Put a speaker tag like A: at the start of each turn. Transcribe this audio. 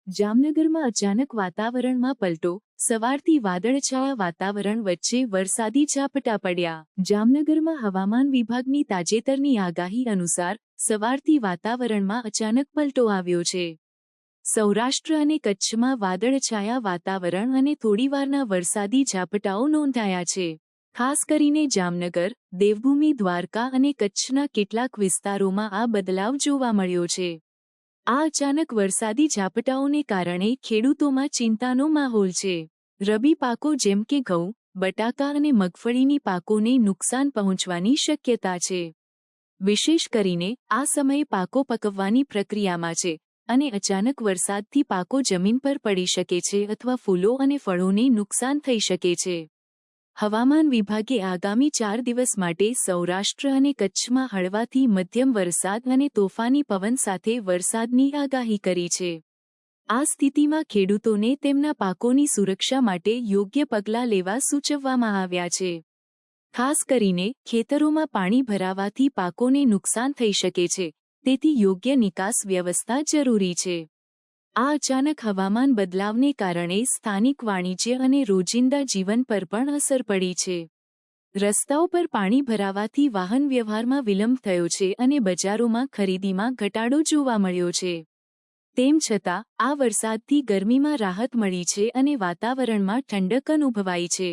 A: જામનગરમાં અચાનક વાતાવરણમાં પલટો, સવારથી વાદળછાયા વાતાવરણ વચ્ચે વરસાદી ઝાપટા પડ્યા. જામનગરમાં હવામાન વિભાગની તાજેતરની આગાહી અનુસાર સવારથી વાતાવરણમાં અચાનક પલટો આવ્યો છે. સૌરાષ્ટ્ર અને કચ્છમાં વાદળછાયા વાતાવરણ અને થોડીવારના વરસાદી ઝાપટાઓ નોંધાયા છે. ખાસ કરીને જામનગર, દેવભૂમિ દ્વારકા અને કચ્છના કેટલાક વિસ્તારોમાં આ બદલાવ જોવા મળ્યો છે. આ અચાનક વરસાદી ઝાપટાઓને કારણે ખેડૂતોમાં ચિંતાનો માહોલ છે. રબી પાકો જેમ કે ઘઉં, બટાકા અને મગફળીની પાકોને નુકસાન પહોંચવાની શક્યતા છે. વિશેષ કરીને આ સમયે પાકો પકવવાની પ્રક્રિયામાં છે અને અચાનક વરસાદથી પાકો જમીન પર પડી શકે છે અથવા ફૂલો અને ફળોને નુકસાન થઈ શકે છે. હવામાન વિભાગે આગામી 4 દિવસ માટે સૌરાષ્ટ્ર અને કચ્છમાં હળવાથી મધ્યમ વરસાદ અને તોફાની પવન સાથે વરસાદની આગાહી કરી છે. આ સ્થિતિમાં ખેડૂતોને તેમના પાકોની સુરક્ષા માટે યોગ્ય પગલાં લેવા સૂચવવામાં આવ્યા છે. ખાસ કરીને ખેતરોમાં પાણી ભરાવાથી પાકોને નુકસાન થઈ શકે છે, તેથી યોગ્ય નિકાસ વ્યવસ્થા જરૂરી છે. આ અચાનક હવામાન બદલાવને કારણે સ્થાનિક વાણિજ્ય અને રોજિંદા જીવન પર પણ અસર પડી છે. રસ્તાઓ પર પાણી ભરાવાથી વાહન વ્યવહારમાં વિલંબ થયો છે અને બજારોમાં ખરીદીમાં ઘટાડો જોવા મળ્યો છે. તેમ છતાં આ વરસાદથી ગરમીમાં રાહત મળી છે અને વાતાવરણમાં ઠંડક અનુભવાઈ છે.